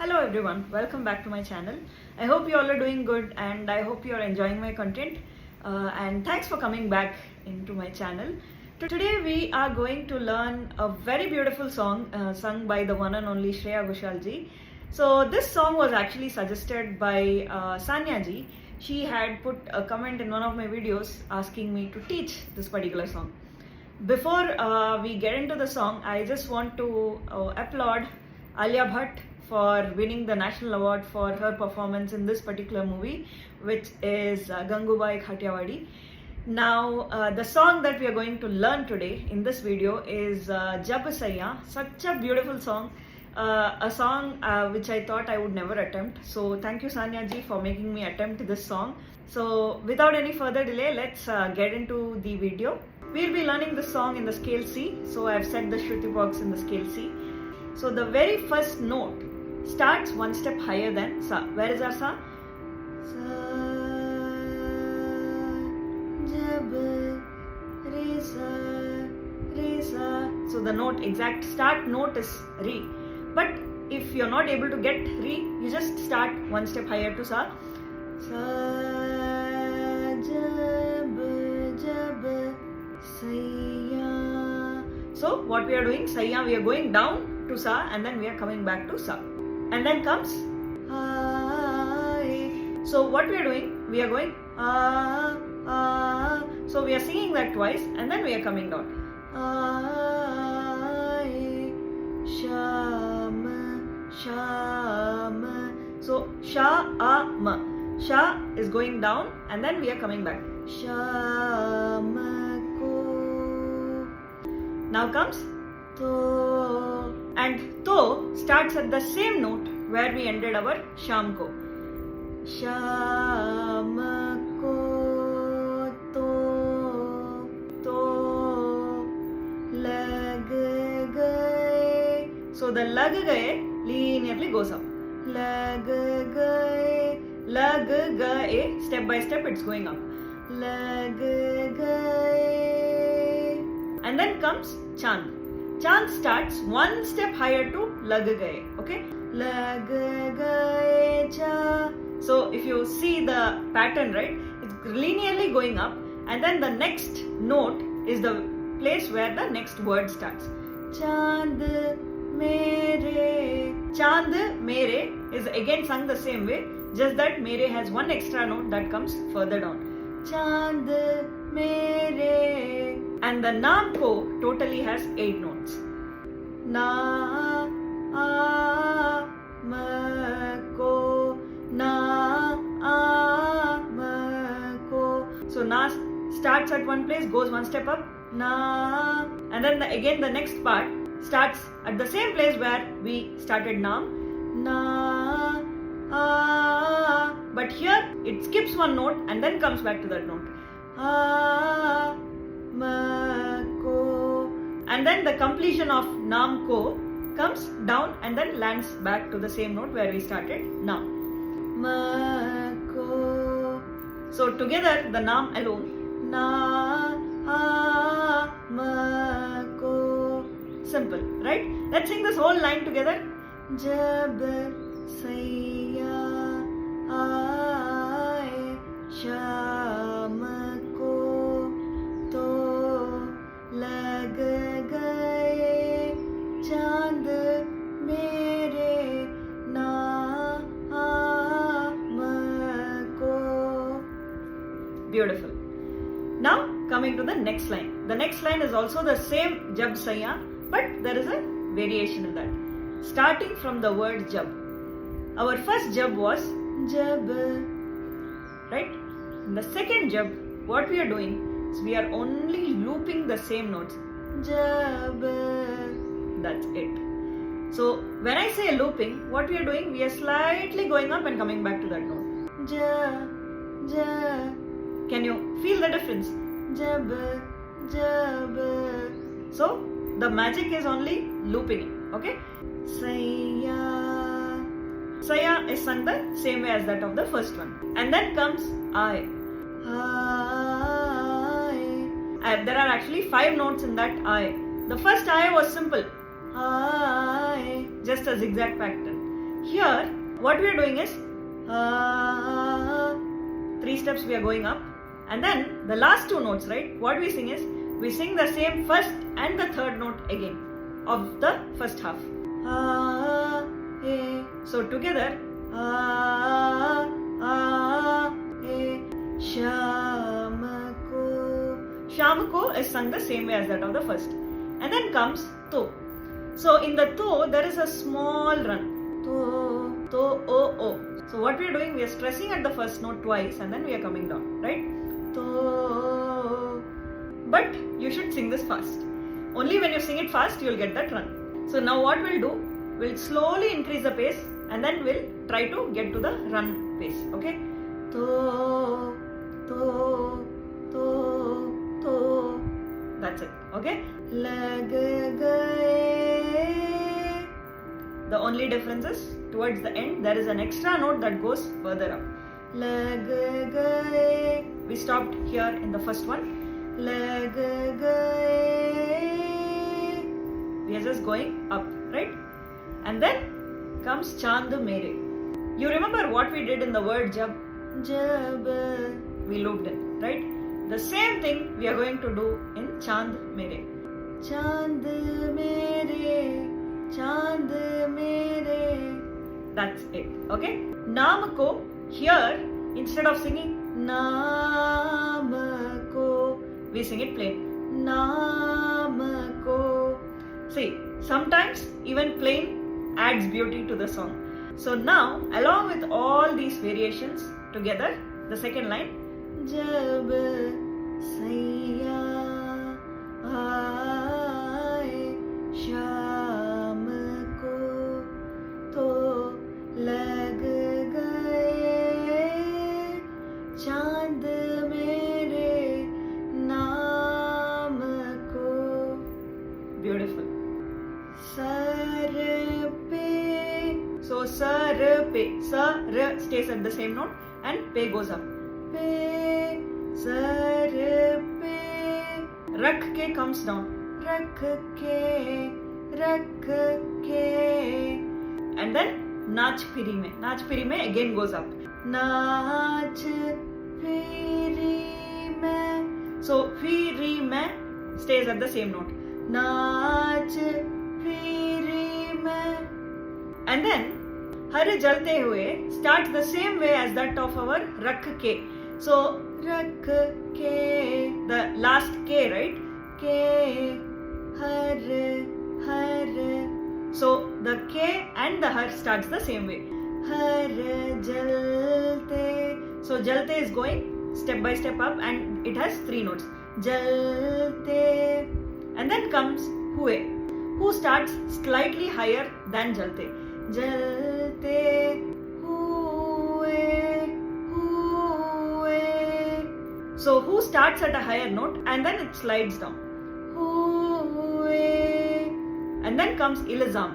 Hello everyone, welcome back to my channel. I hope you all are doing good and I hope you are enjoying my content. And thanks for coming back into my channel. Today we are going to learn a very beautiful song sung by the one and only Shreya Ghoshal ji. So this song was actually suggested by Sanya ji. She had put a comment in one of my videos asking me to teach this particular song. Before we get into the song, I just want to applaud Alia Bhatt for winning the national award for her performance in this particular movie, which is Gangubai Khatiyawadi. Now, the song that we are going to learn today in this video is Jab Saiyaan. Such a beautiful song, a song which I thought I would never attempt. So thank you Sanya ji for making me attempt this song. So without any further delay, let's get into the video. We'll be learning this song in the scale C. So I've set the Shruti box in the scale C. So the very first note starts one step higher than Sa. Where is our Sa? Sa, Jab, Re, Sa, Re, Sa. So the note, exact start note is Re. But if you're not able to get Re, you just start one step higher to Sa. Sa, Jab, Jab, Saiyaan. So what we are doing, Saiyaan, we are going down to Sa and then we are coming back to Sa. And then comes I. So what we are doing, we are going so we are singing that twice and then we are coming down. I, Sham, Sham. So Sha, A, Ma. Sha is going down and then we are coming back. Sham, Ko. Now comes To. And To starts at the same note where we ended our Sham Ko. Sham Ko To Lag Gaye. So the Lag Gaye linearly goes up. Lag Gaye. Lag Gaye. Step by step it's going up. Lag Gaye. And then comes Chand. Chand starts one step higher to Lag Gaye. Okay? Lag Gaye Cha. So if you see the pattern, right? It's linearly going up and then the next note is the place where the next word starts. Chand Mere. Chand Mere is again sung the same way, just that Mere has one extra note that comes further down. Chand Mere. And the Naam Ko totally has 8 notes. Na, A, Ma, Ko. Na, A, Ma, Ko. So Na starts at one place, goes one step up. Na. And then again the next part starts at the same place where we started Naam. Na, A. But here it skips one note and then comes back to that note. A, Ma, Ko. And then the completion of Naam Ko comes down and then lands back to the same note where we started Na. Ma, Ko. So together the Naam alone. Na, A, Ma, Ko. Simple, right? Let's sing this whole line together. Jab Saiyaan aaye Sham ko to lag gaye Chand mere naam ko. Beautiful. Now coming to the next line. The next line is also the same Jab Saiyaan, but there is a variation in that. Starting from the word Jab. Our first Jab was Jab, right? In the second Jab, what we are doing is we are only looping the same notes. Jab, that's it. So when I say looping, what we are doing, we are slightly going up and coming back to that note. Ja, ja. Can you feel the difference? Jab, jab. So the magic is only looping it, okay? Saiyaan. Saiyaan is sung the same way as that of the first one. And then comes I. There are actually 5 notes in that I. The first I was simple. I. Just a zigzag pattern. Here, what we are doing is 3 steps we are going up, and then the last 2 notes, right? What we sing is we sing the same first and the third note again of the first half. So together, Sham ko is sung the same way as that of the first. And then comes to. So in the to, there is a small run. To, o. So what we are doing, we are stressing at the first note twice and then we are coming down, right? To. But you should sing this fast. Only when you sing it fast, you will get that run. So now what we'll do, we'll slowly increase the pace and then we'll try to get to the run pace, okay? To. That's it, okay? Lag gaye. The only difference is towards the end there is an extra note that goes further up. Lag gaye. We stopped here in the first one. Lag gaye. We are just going up, right? And then comes Chand Mere. You remember what we did in the word Jab? Jab. We looped it, right? The same thing we are going to do in Chand Mere. Chand Mere, Chand Mere. That's it, okay? Naam ko, here, instead of singing Naam ko, we sing it plain. Naam ko. See, sometimes even plain adds beauty to the song. So now, along with all these variations together, the second line, Jab Saiyaan aaye Sham ko to lag gaye Chand mere naam ko. Beautiful. Sar pe. So sar pe. Sar stays at the same note and pe goes up. Pe, sar pe. Rakh ke comes down. Rakh ke. And then Nach Phiri mein. Nach Phiri mein again goes up. Nach Phiri mein. So Phiri mein stays at the same note. Nach Phiri mein. And then Har Jalte Hue starts the same way as that of our Rakh ke. So Rakh ke, the last K, right? Ke, Har. So the K and the Har starts the same way. Har Jalte. So Jalte is going step by step up and it has 3 notes. Jalte. And then comes Hue, who starts slightly higher than Jalte. Jalte hue. So who starts at a higher note and then it slides down. Hue. And then comes Ilzam.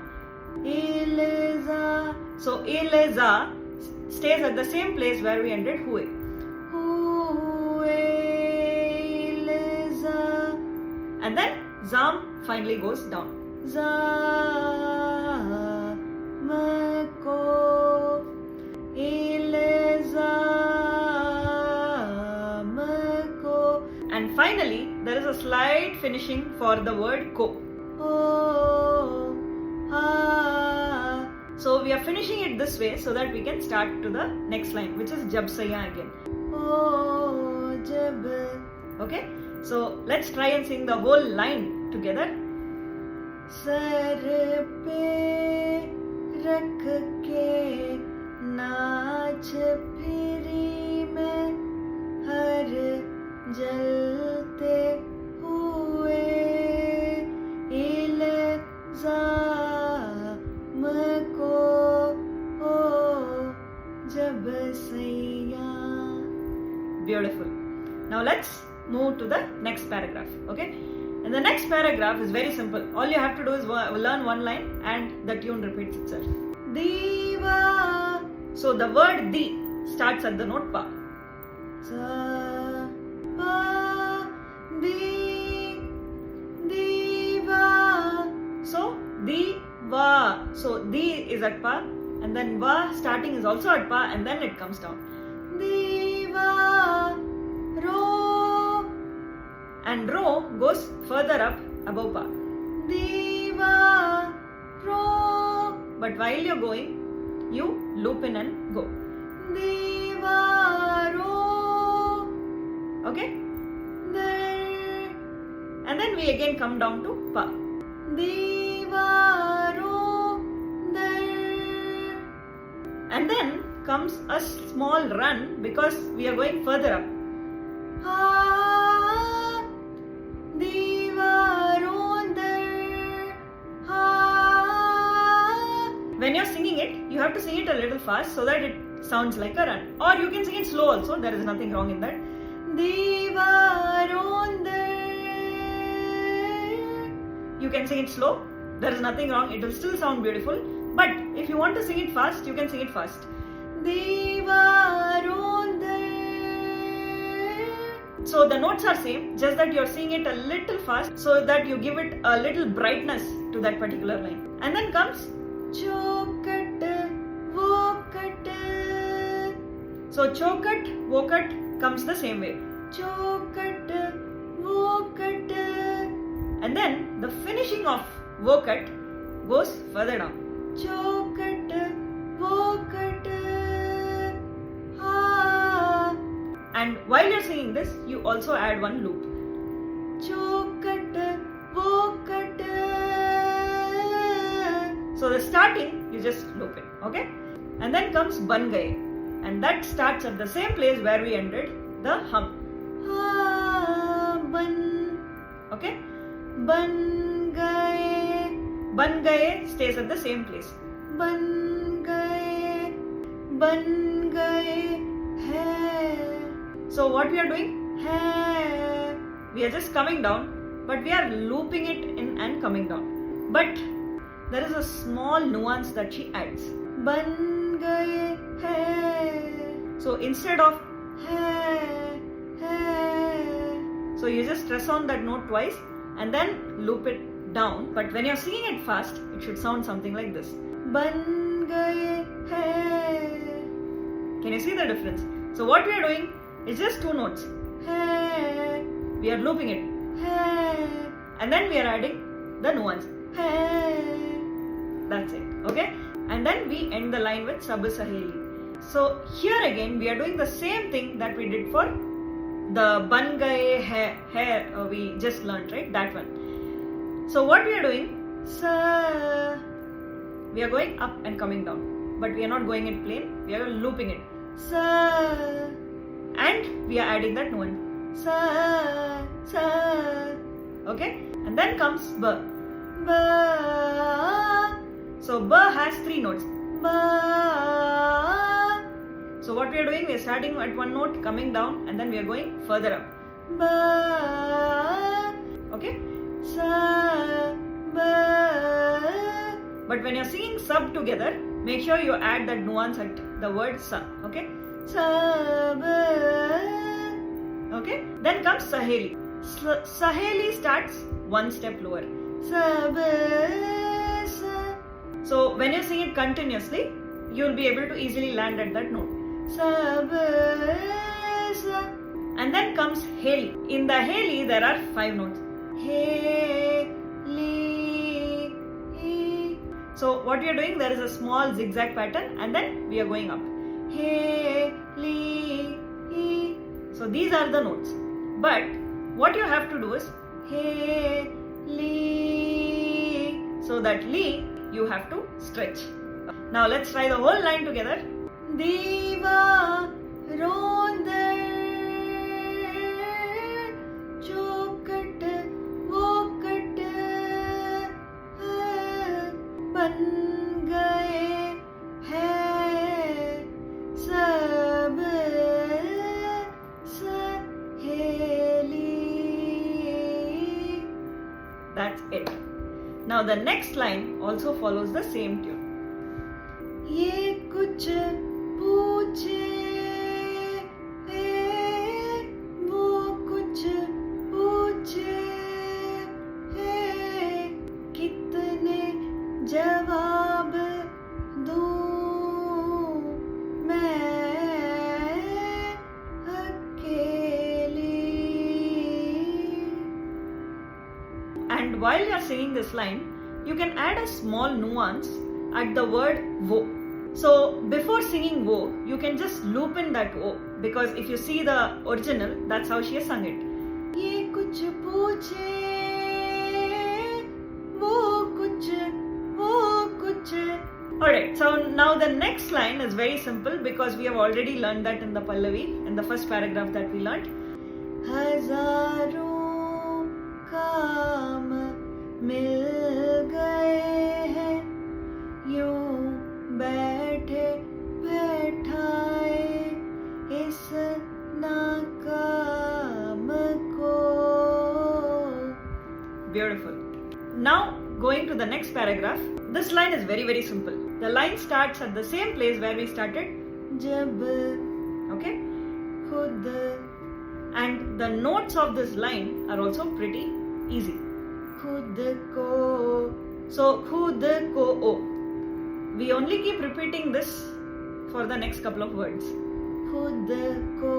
Ilza. So Ilza stays at the same place where we ended Hue. Hue. Ilza. And then Zam finally goes down. Zamako. Ilzamako. And finally, there is a slight finishing for the word ko. Oh, ah. So we are finishing it this way so that we can start to the next line, which is Jab Saiyaan again. Oh, Jab. Okay, so let's try and sing the whole line together. Sar pe rakh ke Nach Phiri mein Har Jalte hue Ilzam ko Jab Saiyaan. Beautiful. Now let's move to the next paragraph, okay? And the next paragraph is very simple. All you have to do is learn one line and the tune repeats itself. Diva. So the word di starts at the note pa. Sa, pa, di, diva. So di, va. So di is at pa and then va starting is also at pa, and then it comes down. Diva ro, and ro goes further up above pa. Diva ro, but while you're going, you loop in and go. Diva ro, okay? There, and then we again come down to pa. Diva ro, there, and then comes a small run because we are going further up. Ha, diva ro, there, ha. When you're singing it, you have to sing it a little fast so that it sounds like a run. Or you can sing it slow also, there is nothing wrong in that. Diva ro, there. You can sing it slow, there is nothing wrong, it will still sound beautiful. But if you want to sing it fast, you can sing it fast. Diva ro, there. So the notes are same, just that you are singing it a little fast so that you give it a little brightness to that particular line. And then comes chokat, vokat. So chokat, vokat comes the same way. Chokat, vokat. And then the finishing of vokat goes further down. Chokat, vokat, ha. And while you're singing this, you also add one loop. Chokat, vokat. So the starting, you just loop it, okay? And then comes ban gaye, and that starts at the same place where we ended the hum. Ha, ban, okay? Ban gaye. Ban gaye stays at the same place. Ban gaye, ban gaye, hai. So what we are doing? Hai. We are just coming down, but we are looping it in and coming down. But there is a small nuance that she adds. Ban gaye hai. So instead of hai, hai, so you just stress on that note twice and then loop it down. But when you're singing it fast, it should sound something like this. Ban gaye hai. Can you see the difference? So what we are doing is just two notes. Hai. We are looping it. Hai. And then we are adding the nuance. Hai. That's it. Okay? And then we end the line with Sab Saheli. So here again we are doing the same thing that we did for the ban gaye hai we just learned, right? That one. So what we are doing, sa, we are going up and coming down, but we are not going it plain, we are looping it. Sa, and we are adding that nuance. Sa, sa, okay? And then comes ba. Ba. So ba has three notes. Ba. So what we are doing, we are starting at one note, coming down, and then we are going further up. Ba. Okay? Sa, ba. But when you are singing sab together, make sure you add that nuance at the word sa. Okay? Sa, ba. Okay? Then comes Saheli. Saheli starts one step lower. Sa, ba, sa. So when you sing it continuously, you will be able to easily land at that note. Sa, ba, sa. And then comes Heli. In the Heli, there are 5 notes. He, li, he. So what we are doing, there is a small zigzag pattern, and then we are going up. He, li, he. So these are the notes. But what you have to do is he, li. So that li you have to stretch. Now let's try the whole line together. Diva ronde chokat vokat ban gaye hai sab saheli. That's it. Now the next line also follows the same tune. ये कुछ पूछे वो कुछ पूछे कितने जवाब दूं And while you are singing this line, you can add a small nuance at the word wo. So before singing wo, you can just loop in that wo, because if you see the original, that's how she has sung it. Ye kuch पूछे वो कुछ. Alright, so now the next line is very simple because we have already learned that in the Pallavi, in the first paragraph that we learned. हजारों काम मिल गए हैं यूं बैठे बैठाए इस नाकाम को. Beautiful. Now going to the next paragraph. This line is very very simple. The line starts at the same place where we started. Jab. Okay. Khud. And the notes of this line are also pretty easy. Khud ko. So khud ko o. We only keep repeating this for the next couple of words. Khud ko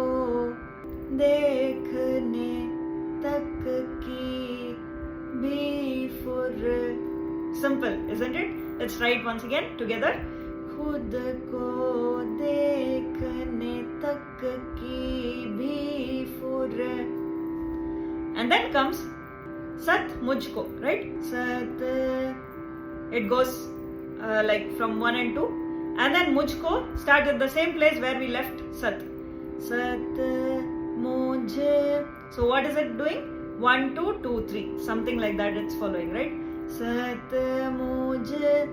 dekhne tak ki bhi fur. Simple, isn't it? Let's try it once again together. खुद को देखने तक की भी फुर. And then comes सत मुझको, right? सत. It goes like from 1 and 2. And then मुझको starts at the same place where we left सत. सत मुझे. So what is it doing? 1, 2, 2, 3. Something like that it's following, right? सत मुझे.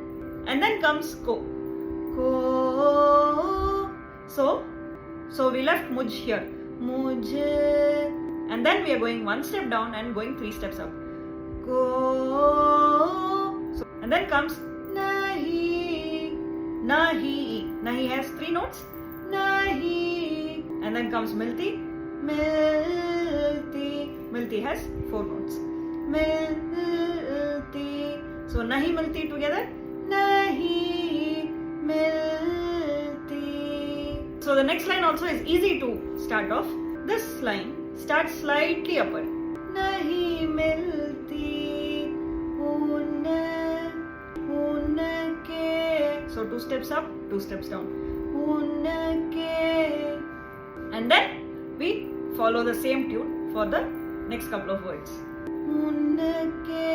And then comes को. को. So we left मुझ here. मुझे. And then we are going one step down and going 3 steps up. को. So, and then comes nahi. Nahi. Nahi has 3 notes. Nahi. And then comes milti. Milti. Milti has 4 notes. Milti. So nahi milti together. Nahi milti. So the next line also is easy to start off. This line starts slightly upward. Nahi milti unke. So 2 steps up, 2 steps down. Unke. And then we follow the same tune for the next couple of words. Unke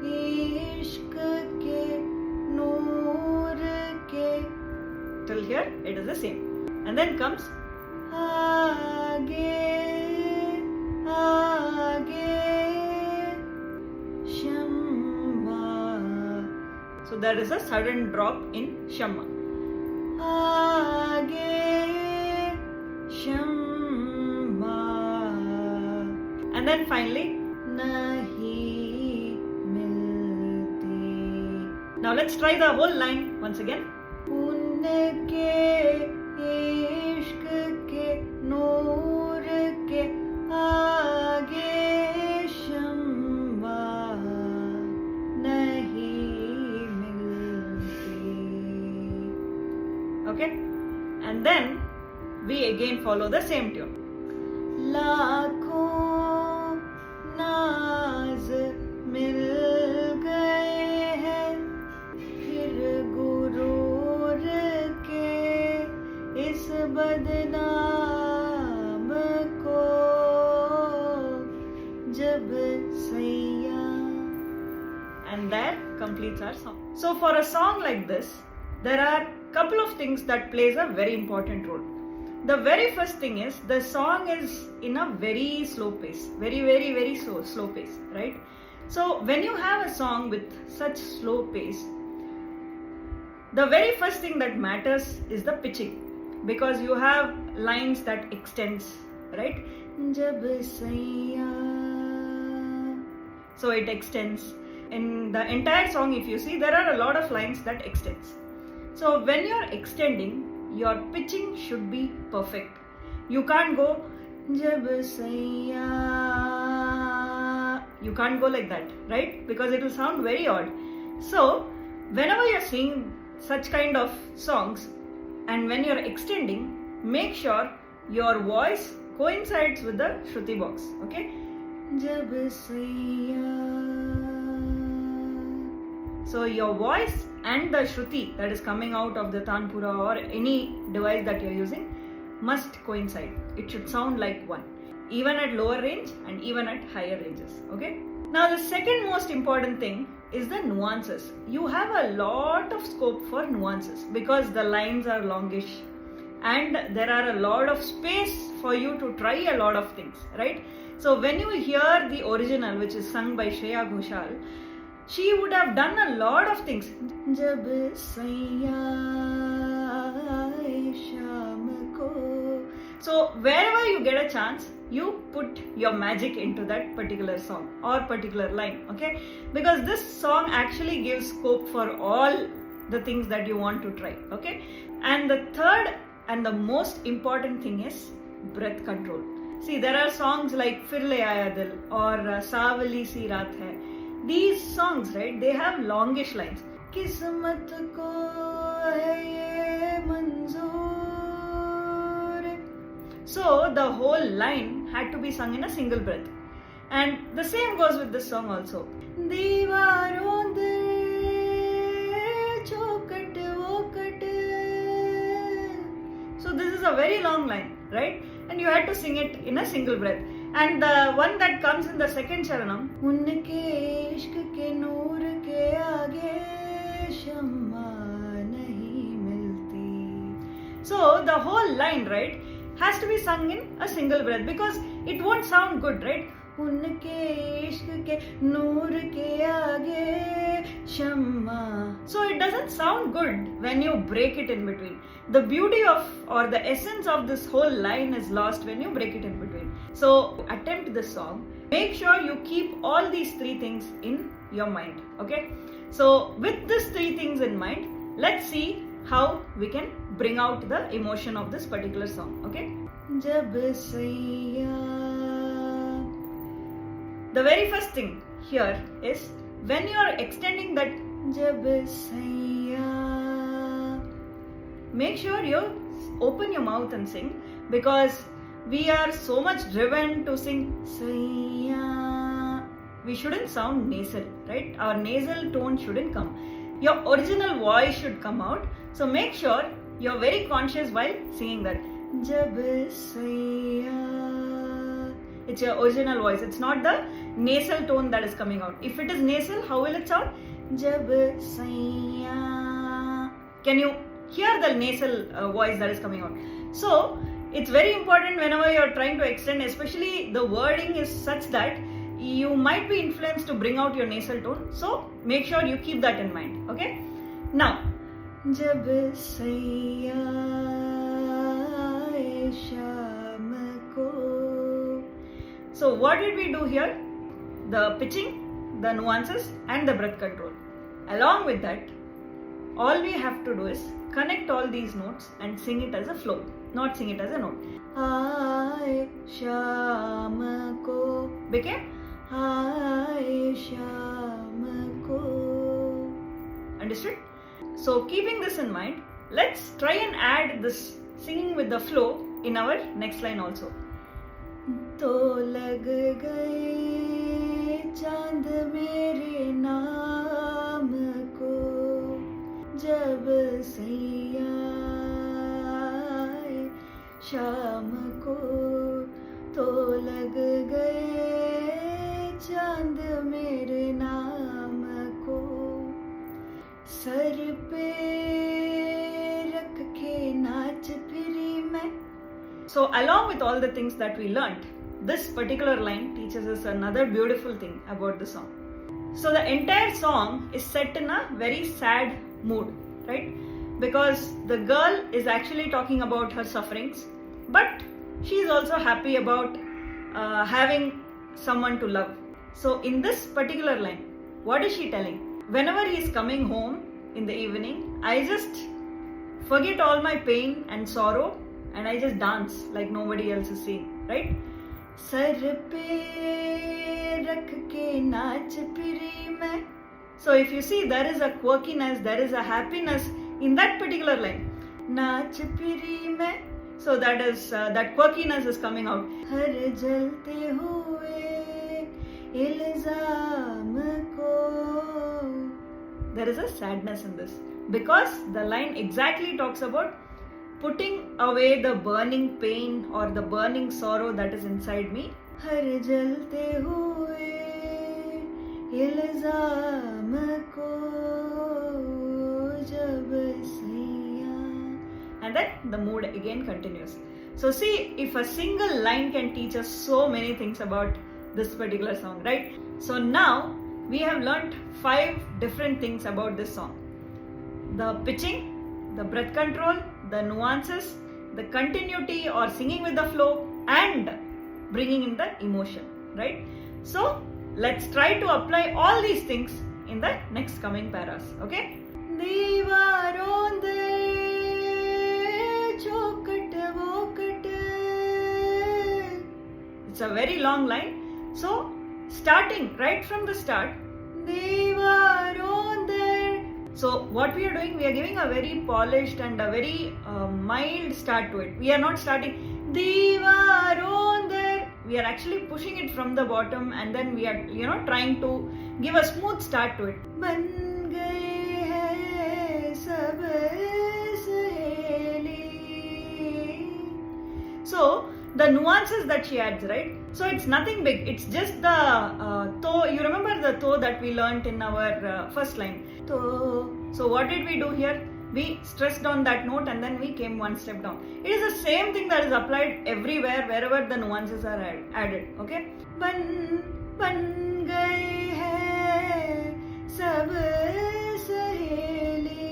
ishq ke noor ke. Till here it is the same. And then comes aage aage shamma. So there is a sudden drop in shamma. Aage shamma. And then finally nahi milti. Now let's try the whole line once again. Unke ishq ke noor ke aage shamba nahi milti. Okay? And then we again follow the same tune. लाखों नाज मिल गए हैं फिर गुरूर के इस बदनाम को जब सैयां. And that completes our song. So for a song like this, there are couple of things that plays a very important role. The very first thing is the song is in a very slow pace, very slow pace, right? So when you have a song with such slow pace, the very first thing that matters is the pitching, because you have lines that extends, right? Jab Saiyaan. So it extends. In the entire song, if you see, there are a lot of lines that extends. So when you're extending, your pitching should be perfect. You can't go Jab Saiyaan. You can't go like that, right? Because it will sound very odd. So whenever you're singing such kind of songs and when you're extending, make sure your voice coincides with the Shruti box. Okay? Jab Saiyaan. So your voice and the shruti that is coming out of the tanpura or any device that you're using must coincide. It should sound like one, even at lower range and even at higher ranges. Okay. Now the second most important thing is the nuances. You have a lot of scope for nuances because the lines are longish and there are a lot of space for you to try a lot of things, right? So when you hear the original, which is sung by Shreya Ghoshal, she would have done a lot of things. Jab Saiyaan Sham ko. So wherever you get a chance, you put your magic into that particular song or particular line, okay? Because this song actually gives scope for all the things that you want to try, okay? And the third and the most important thing is breath control. See, there are songs like Fir Le Aaya Dil or Saawali Si Raat Hai. These songs, right, they have longish lines. Kismat ko hai ye manzoor. So the whole line had to be sung in a single breath. And the same goes with this song also. Deewaron de chokat wokat. So this is a very long line, right? And you had to sing it in a single breath. And the one that comes in the second charanam, Unke ishq ke noor ke aage shamma nahi milti. So the whole line, right, has to be sung in a single breath because it won't sound good, right? Unke ishq ke noor ke aage shamma. So it doesn't sound good when you break it in between. The beauty of or the essence of this whole line is lost when you break it in between. So attempt this song. Make sure you keep all these three things in your mind. Okay. So with these three things in mind, let's see how we can bring out the emotion of this particular song. Okay. Jab Saiyaan. The very first thing here is when you are extending that Jab Saiyaan, make sure you open your mouth and sing because we are so much driven to sing Saiyaan. We shouldn't sound nasal, right? Our nasal tone shouldn't come. Your original voice should come out. So make sure you're very conscious while singing that. Jab Saiyaan. It's your original voice. It's not the nasal tone that is coming out. If it is nasal, how will it sound? Jab Saiyaan. Can you hear the nasal voice that is coming out? So it's very important whenever you're trying to extend, especially the wording is such that you might be influenced to bring out your nasal tone. So make sure you keep that in mind. Okay. Now, Jab Saiyaan Sham ko. So what did we do here? The pitching, the nuances and the breath control. Along with that, all we have to do is connect all these notes and sing it as a flow, not sing it as a note. Aaye sham ko became Aaye sham ko. Understood? So keeping this in mind, let's try and add this singing with the flow in our next line also. To lag gaye chand mere naam ko. Jab Saiyaan Sham ko. To lag gaye chand mere naam ko. Sar pe rakh ke naach phiri main. So along with all the things that we learnt, this particular line teaches us another beautiful thing about the song. So the entire song is set in a very sad mood, right? Because the girl is actually talking about her sufferings, but she is also happy about having someone to love. So in this particular line, what is she telling? Whenever he is coming home in the evening, I just forget all my pain and sorrow and I just dance like nobody else is seeing, right? Sar pe rakh ke naach phiri main. So if you see, there is a quirkiness, there is a happiness in that particular line. Naach phiri main. So that is that quirkiness is coming out. Har jalte hue ilzam ko. there is a sadness in this, because the line exactly talks about putting away the burning pain or the burning sorrow that is inside me. हर जलते हुए इल्ज़ाम को जब सैयां, and then the mood again continues. So see, if a single line can teach us so many things about this particular song, right? So now we have learnt 5 different things about this song: the pitching, the breath control, the nuances, the continuity or singing with the flow, and bringing in the emotion, right? So let's try to apply all these things in the next coming paras, okay? दीवारों दे चौखट वोखट. It's a very long line, so starting right from the start, दीवारों दे. So what we are doing, we are giving a very polished and a very mild start to it. We are not starting दीवारों दे. We are actually pushing it from the bottom, and then we are trying to give a smooth start to it. बन गए हैं सब सहेली. So the nuances that she adds, right? So it's nothing big. It's just the to. You remember the to that we learnt in our first line. To. So what did we do here? We stressed on that note and then we came one step down. It is the same thing that is applied everywhere wherever the nuances are added. Okay? बन गए हैं सब सहेली.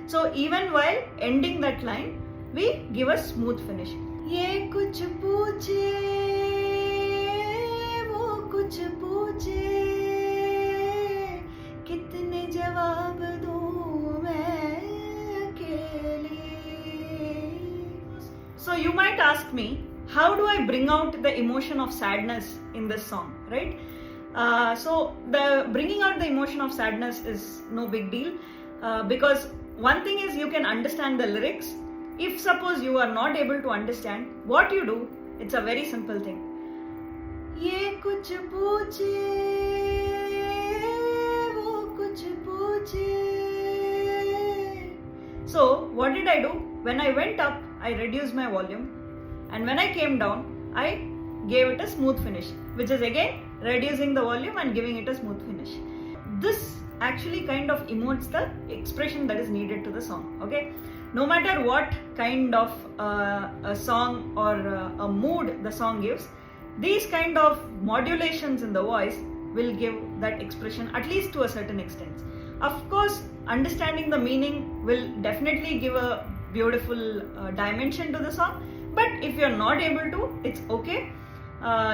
So even while ending that line, we give a smooth finish. ये कुछ पूछे वो कुछ पूछे, कितने जवाब दूं मैं अकेली. So you might ask me, how do I bring out the emotion of sadness in this song, right? So the bringing out the emotion of sadness is no big deal, because one thing is you can understand the lyrics. If suppose you are not able to understand, what you do, it's a very simple thing. ये कुछ पूछे वो कुछ पूछे. So what did I do? When I went up, I reduced my volume, and when I came down, I gave it a smooth finish, which is again reducing the volume and giving it a smooth finish. This actually kind of emotes the expression that is needed to the song, okay? No matter what kind of a song or a mood the song gives, these kind of modulations in the voice will give that expression at least to a certain extent. Of course, understanding the meaning will definitely give a beautiful dimension to the song, but if you're not able to, it's okay.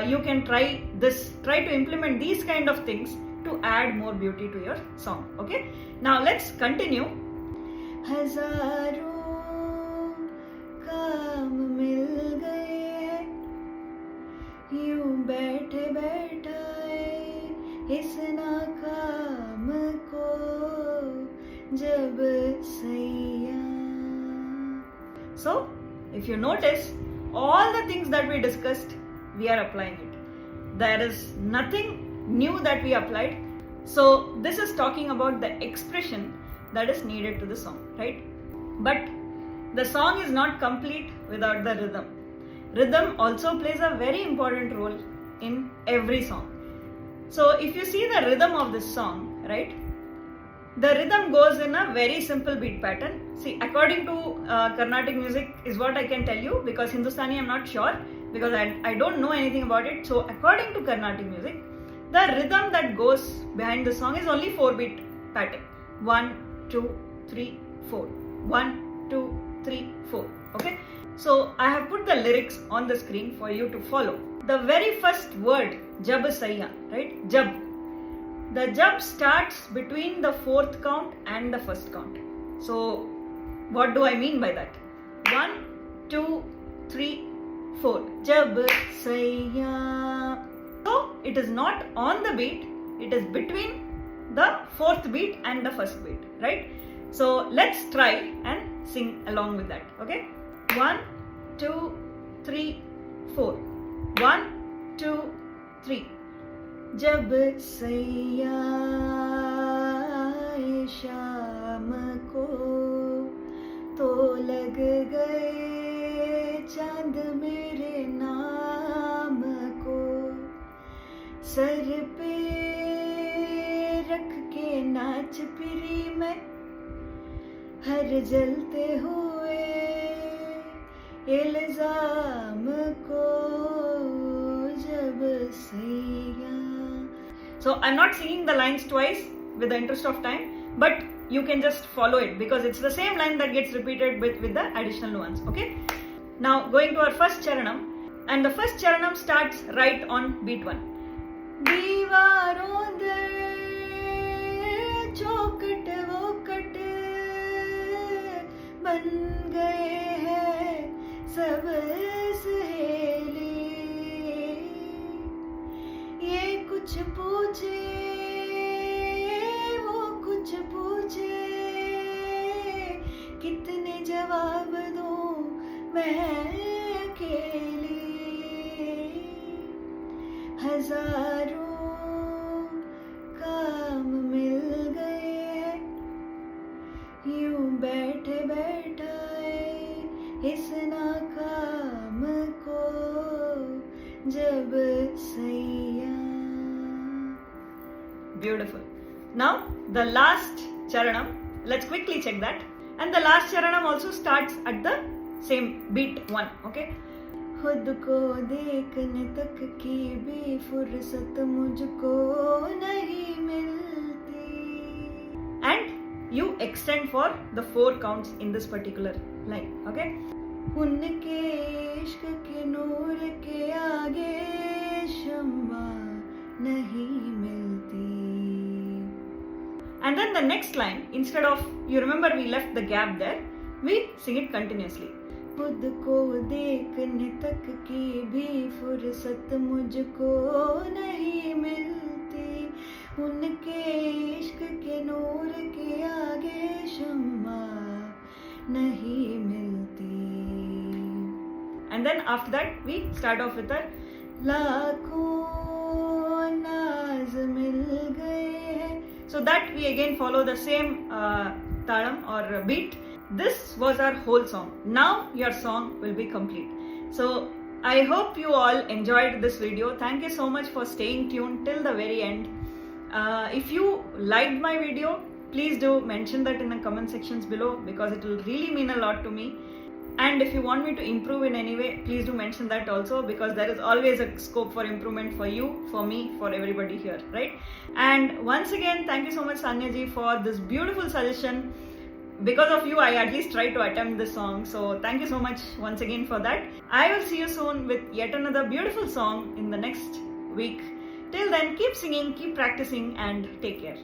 You can try to implement these kind of things to add more beauty to your song, okay? Now let's continue. हजारों काम मिल गए यूं बैठे बैठाए इस नाकाम को जब सैयां. So if you notice, all the things that we discussed, we are applying it. There is nothing new that we applied. So this is talking about the expression that is needed to the song, right? But the song is not complete without the rhythm. Rhythm also plays a very important role in every song. So if you see the rhythm of this song, right, the rhythm goes in a very simple beat pattern. See, according to Carnatic music is what I can tell you, because Hindustani I'm not sure, because I don't know anything about it. So according to Carnatic music, the rhythm that goes behind the song is only 4-beat pattern. 1, 2, 3, 4. 1, 2, 3, 4. Okay? So I have put the lyrics on the screen for you to follow. The very first word, Jab Saiyaan, right? Jab. The jab starts between the 4th count and the 1st count. So what do I mean by that? 1, 2, 3, 4. Jab Saiyaan. So it is not on the beat, it is between the 4th beat and the 1st beat, right? So let's try and sing along with that, okay? 1, 2, 3, 4. 1, 2, 3. जब सैया आए शाम को तो लग गए चांद मेरे नाम को, सर पे रख के नाच फिरी मैं हर जलते हुए इल्जाम को, जब सैया. So I'm not singing the lines twice with the interest of time, but you can just follow it because it's the same line that gets repeated with the additional nuance. Okay, now going to our first charanam, and the first charanam starts right on beat 1. दीवारों दर चौकट वो cut बन गए हैं सब सहेली, ये कुछ पूछे वो कुछ पूछे, कितने जवाब दूं मैं अकेली, हजारों काम मिल गए यूं बैठे बैठाए इस नाकाम को, जब सैया. Beautiful. Now the last charanam, let's quickly check that. And the last charanam also starts at the same beat 1. Okay. खुद को देखने तक की भी फुर्सत मुझको नहीं मिलती. And you extend for the 4 counts in this particular line. Okay. उनके इश्क के नूर के आगे शम्मा नहीं मिलती. And then the next line, instead of, you remember we left the gap there, we sing it continuously. खुद को देखने तक की भी फुर्सत मुझको नहीं मिलती, उनके इश्क के नूर के आगे शम्मा नहीं मिलती. And then after that we start off with a लाखों नाज मिल गए हैं. So that we again follow the same talam or beat. This was our whole song. Now your song will be complete. So I hope you all enjoyed this video. Thank you so much for staying tuned till the very end. If you liked my video, please do mention that in the comment sections below because it will really mean a lot to me. And if you want me to improve in any way, please do mention that also because there is always a scope for improvement for you, for me, for everybody here, right? And once again, thank you so much Sanya ji for this beautiful suggestion. Because of you, I at least tried to attempt this song. So thank you so much once again for that. I will see you soon with yet another beautiful song in the next week. Till then, keep singing, keep practicing and take care.